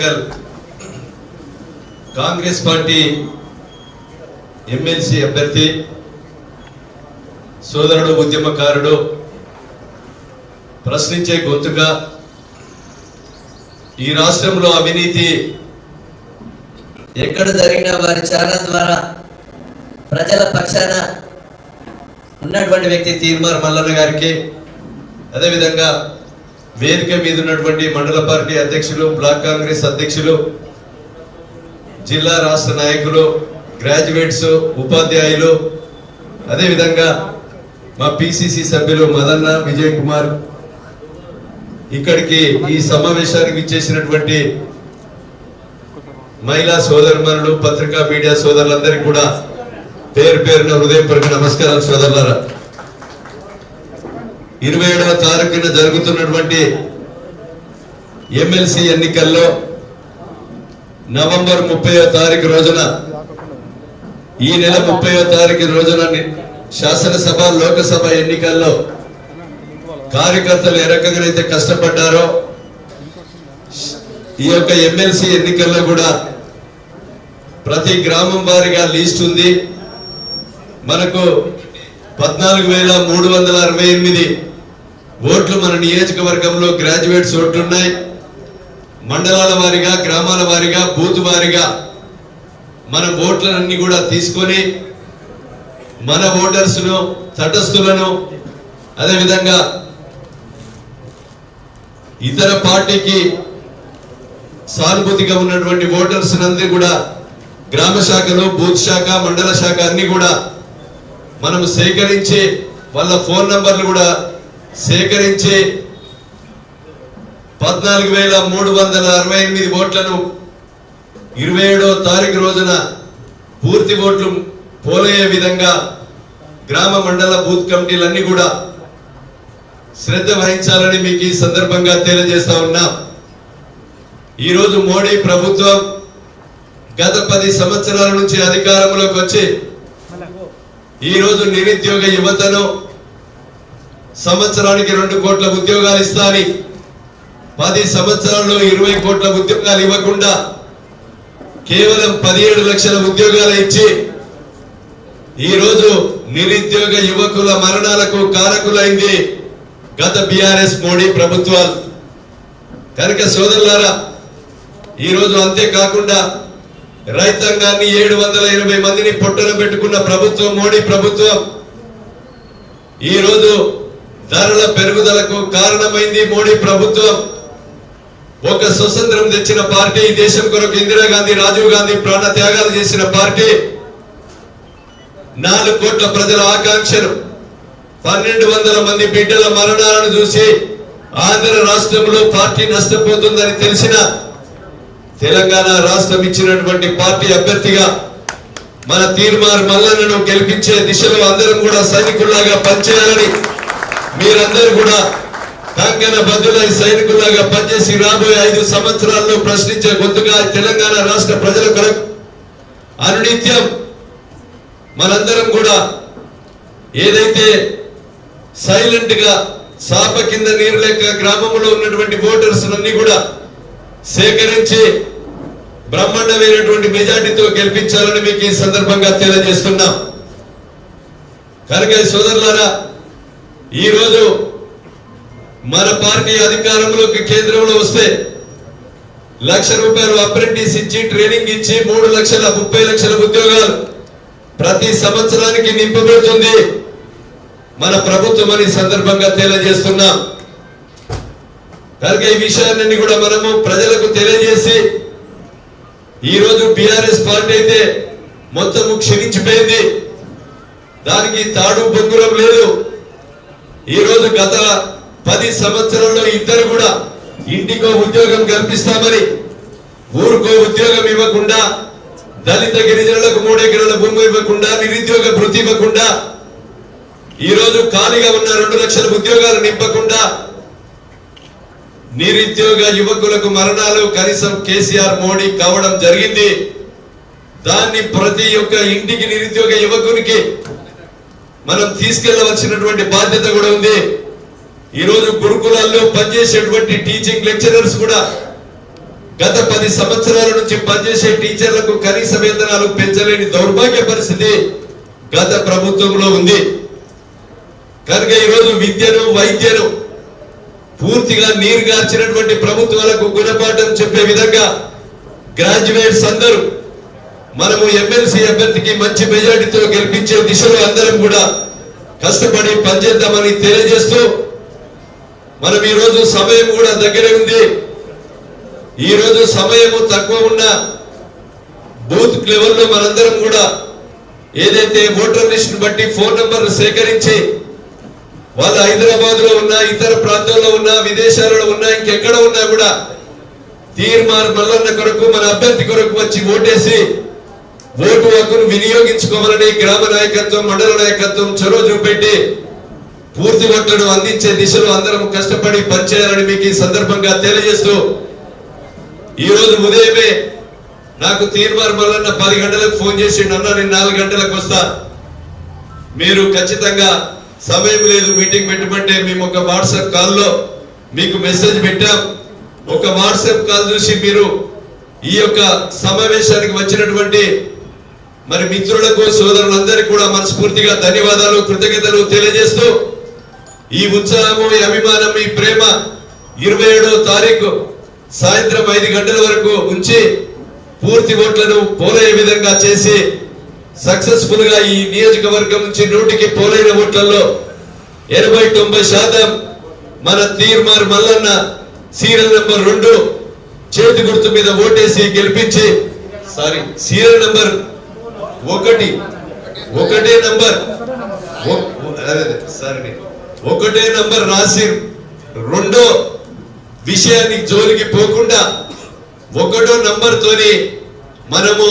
Warangal Congress party MLC అభ్యర్థి సోదరుడు ఉద్యమకారుడు ప్రశ్నించే గొంతుగా ఈ రాష్ట్రంలో అవినీతి ఎక్కడ జరిగినా వారి ఛానల్ ద్వారా ప్రజల పక్షాన ఉన్నటువంటి వ్యక్తి తీర్మార్ మల్లన్న గారికి, అదేవిధంగా వేదిక మీద ఉన్నటువంటి మండల పార్టీ అధ్యక్షులు, బ్లాక్ కాంగ్రెస్ అధ్యక్షులు, జిల్లా రాష్ట్ర నాయకులు, గ్రాడ్యుయేట్స్, ఉపాధ్యాయులు, అదేవిధంగా మా పిసిసి సభ్యులు మదన్న, విజయ్ కుమార్, ఇక్కడికి ఈ సమావేశానికి ఇచ్చేసినటువంటి మహిళా సోదరుమణులు, పత్రికా మీడియా సోదరులందరికీ కూడా పేరు పేరున హృదయపూర్వక నమస్కారాలు. సోదరులారా, 27వ తారీఖున జరుగుతున్నటువంటి ఎమ్మెల్సీ ఎన్నికల్లో నవంబర్ 30వ తారీఖు రోజున, ఈ నెల 30వ తారీఖు రోజున శాసనసభ, లోకసభ ఎన్నికల్లో కార్యకర్తలు ఏ రకంగా అయితే కష్టపడ్డారో ఈ యొక్క ఎమ్మెల్సీ ఎన్నికల్లో కూడా ప్రతి గ్రామం వారిగా లిస్ట్ ఉంది. మనకు 14,368 ఓట్లు మన నియోజకవర్గంలో గ్రాడ్యుయేట్స్ ఓట్లున్నాయి. మండలాల వారిగా, గ్రామాల వారిగా, బూత్ వారిగా మన ఓట్లన్నీ కూడా తీసుకొని మన ఓటర్స్ను, తటస్థులను, అదేవిధంగా ఇతర పార్టీకి సానుభూతిగా ఉన్నటువంటి ఓటర్స్ నందరి కూడా గ్రామ శాఖలు, బూత్ శాఖ, మండల శాఖ అన్ని కూడా మనం సేకరించి వాళ్ళ ఫోన్ నంబర్లు కూడా సేకరించి 14,368 ఓట్లను 27వ తారీఖు రోజున పూర్తి ఓట్లు పోలయ్యే విధంగా గ్రామ, మండల, బూత్ కమిటీలన్నీ కూడా శ్రద్ధ వహించాలని మీకు ఈ సందర్భంగా తెలియజేస్తా ఉన్నాం. ఈరోజు మోడీ ప్రభుత్వం గత 10 సంవత్సరాల నుంచి అధికారంలోకి వచ్చి ఈరోజు నిరుద్యోగ యువతను సంవత్సరానికి 2 కోట్ల ఉద్యోగాలు ఇస్తాని 10 సంవత్సరాల్లో 20 కోట్ల ఉద్యోగాలు ఇవ్వకుండా కేవలం 17 లక్షల ఉద్యోగాలు ఇచ్చి ఈరోజు నిరుద్యోగ యువకుల మరణాలకు కారకులైంది గత బీఆర్ఎస్ మోడీ ప్రభుత్వాలు. కనుక సోదరులారా, ఈరోజు అంతేకాకుండా రైతాంగాన్ని 780 మందిని పొట్టన పెట్టుకున్న ప్రభుత్వం మోడీ ప్రభుత్వం. ఈరోజు ధరల పెరుగుదలకు కారణమైంది మోడీ ప్రభుత్వం. ఒక స్వతంత్రం తెచ్చిన పార్టీ, ఈ దేశం కొరకు ఇందిరాగాంధీ, రాజీవ్ గాంధీ ప్రాణ త్యాగాలు చేసిన పార్టీ, 4 కోట్ల ప్రజల ఆకాంక్షలు, 1200 మంది బిడ్డల మరణాలను చూసి ఆంధ్ర రాష్ట్రంలో పార్టీ నష్టపోతుందని తెలిసిన తెలంగాణ రాష్ట్రం ఇచ్చినటువంటి పార్టీ అభ్యర్థిగా మన తీర్మార్ మల్లన్నను గెలిపించే దిశలో అందరం కూడా సైనికుల్లాగా పనిచేయాలని, మీరందరూ కూడా కంకణ బద్దులై సైనికుల్లాగా పనిచేసి రాబోయే 5 సంవత్సరాల్లో ప్రశ్నించే గొంతుగా తెలంగాణ రాష్ట్ర ప్రజల కొరకు అనునిత్యం మనందరం కూడా ఏదైతే సైలెంట్ గా సాప కింద నీరు లేక గ్రామంలో ఉన్నటువంటి ఓటర్స్ అన్ని కూడా సేకరించి బ్రహ్మాండమైనటువంటి మెజార్టీతో గెలిపించాలని మీకు ఈ సందర్భంగా తెలియజేస్తున్నాం. కనుక సోదరులారా, ఈరోజు మన పార్టీ అధికారంలోకి కేంద్రంలో వస్తే 1,00,000 రూపాయలు అప్రెంటిస్ ఇచ్చి, ట్రైనింగ్ ఇచ్చి 3,30,000 ఉద్యోగాలు ప్రతి సంవత్సరానికి నింపబడుతుంది మన ప్రభుత్వం అని సందర్భంగా తెలియజేస్తున్నాం. కనుక ఈ విషయాన్ని కూడా మనము ప్రజలకు తెలియజేసి, ఈరోజు బీఆర్ఎస్ పార్టీ అయితే మొత్తము క్షీణించిపోయింది, దానికి తాడు బొంగురం లేదు. ఈరోజు గత 10 సంవత్సరాల్లో ఇద్దరు కూడా ఇంటికో ఉద్యోగం కల్పిస్తామని ఊరుకో ఉద్యోగం ఇవ్వకుండా, దళిత గిరిజనులకు 3 ఎకరాల భూమి ఇవ్వకుండా, నిరుద్యోగ భృతి ఇవ్వకుండా, ఈరోజు ఖాళీగా ఉన్న 2 లక్షల ఉద్యోగాలు నింపకుండా, నిరుద్యోగ యువకులకు మరణాలు కనీసం కేసీఆర్ మోడీ కావడం జరిగింది. దాన్ని ప్రతి ఒక్క ఇంటికి నిరుద్యోగ యువకునికి మనం తీసుకెళ్లవలసినటువంటి బాధ్యత కూడా ఉంది. ఈ రోజు గురుకులాల్లో పనిచేసేటువంటి టీచింగ్ లెక్చరర్స్ కూడా గత 10 సంవత్సరాల నుంచి పనిచేసే టీచర్లకు కనీస వేతనాలు పెంచలేని దౌర్భాగ్య పరిస్థితి గత ప్రభుత్వంలో ఉంది. కనుక ఈరోజు విద్యను వైద్యను పూర్తిగా నీరుగార్చినటువంటి ప్రభుత్వాలకు గుణపాఠం చెప్పే విధంగా గ్రాడ్యుయేట్స్ అందరూ మనము ఎమ్మెల్సీ అభ్యర్థికి మంచి మెజారిటీతో గెలిపించే దిశలో అందరం కూడా కష్టపడి పనిచేద్దామని తెలియజేస్తూ మనం ఈ రోజు సమయం కూడా దగ్గరే ఉంది. ఈ రోజు సమయము తక్కువ ఉన్న బూత్ లెవెల్లో మనందరం కూడా ఏదైతే ఓటర్ లిస్ట్ బట్టి ఫోన్ నంబర్లు సేకరించి వాళ్ళు హైదరాబాద్ లో ఉన్నా, ఇతర ప్రాంతాల్లో ఉన్నా, విదేశాలలో ఉన్నా, ఇంకెక్కడ ఉన్నా కూడా తీర్మార్ మల్లన్న కొరకు మన అభ్యర్థి కొరకు వచ్చి ఓటేసి ఓటు హక్కును వినియోగించుకోవాలని గ్రామ నాయకత్వం, మండల నాయకత్వం చొరవ చూపెట్టి పూర్తి ఓట్లను అందించే దిశలో అందరం కష్టపడి పనిచేయాలని మీకు ఈ సందర్భంగా తెలియజేస్తూ ఈ రోజు ఉదయమే నాకు తీర్మార్ మల్లన్న 10 గంటలకు ఫోన్ చేసి అన్న నేను 4 గంటలకు వస్తా, మీరు ఖచ్చితంగా సమయం లేదు మీటింగ్ పెట్టమంటే మేము ఒక వాట్సాప్ కాల్లో మీకు మెసేజ్ పెట్టాం. ఒక వాట్సాప్ కాల్ చూసి మీరు ఈ యొక్క సమావేశానికి వచ్చినటువంటి మరి మిత్రులకు సోదరులందరికీ కూడా మనస్ఫూర్తిగా ధన్యవాదాలు, కృతజ్ఞతలు తెలియజేస్తూ ఈ ఉత్సాహము, ఈ అభిమానం, ఈ ప్రేమ 27వ తారీఖు సాయంత్రం 5 గంటల వరకు ఉంచి పూర్తి ఓట్లను పోలయ్యే విధంగా చేసి సక్సెస్ఫుల్ గా ఈ నియోజకవర్గం నుంచి 100కి పోలైన ఓట్లలో 80-90% మన తీర్మార్ మల్లన్న సీరియల్ నెంబర్ 2 చేతి గుర్తు మీద ఓటేసి గెలిపించి సీరియల్ నెంబర్ 1 ఒకటే నంబర్ రాసి రెండో విషయాన్ని జోలికి పోకుండా 1వ నంబర్ తోని మనము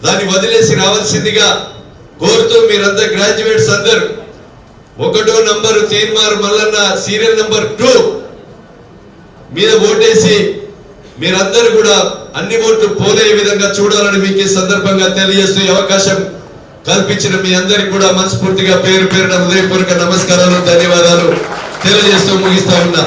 దాన్ని వదిలేసి రావాల్సిందిగా కోరుతూ మీరంతా గ్రాడ్యుయేట్స్ అందరూ 1వ number Teenmar Mallanna serial number 2 మీద ఓటేసి మీరందరూ కూడా అన్ని ఓట్లు పోలే విధంగా చూడాలని మీకు ఈ సందర్భంగా తెలియజేస్తూ అవకాశం కల్పించిన మీ అందరికి కూడా మనస్ఫూర్తిగా పేరు పేరున హృదయపూర్వక నమస్కారాలు, ధన్యవాదాలు తెలియజేస్తూ ముగిస్తా ఉన్నా.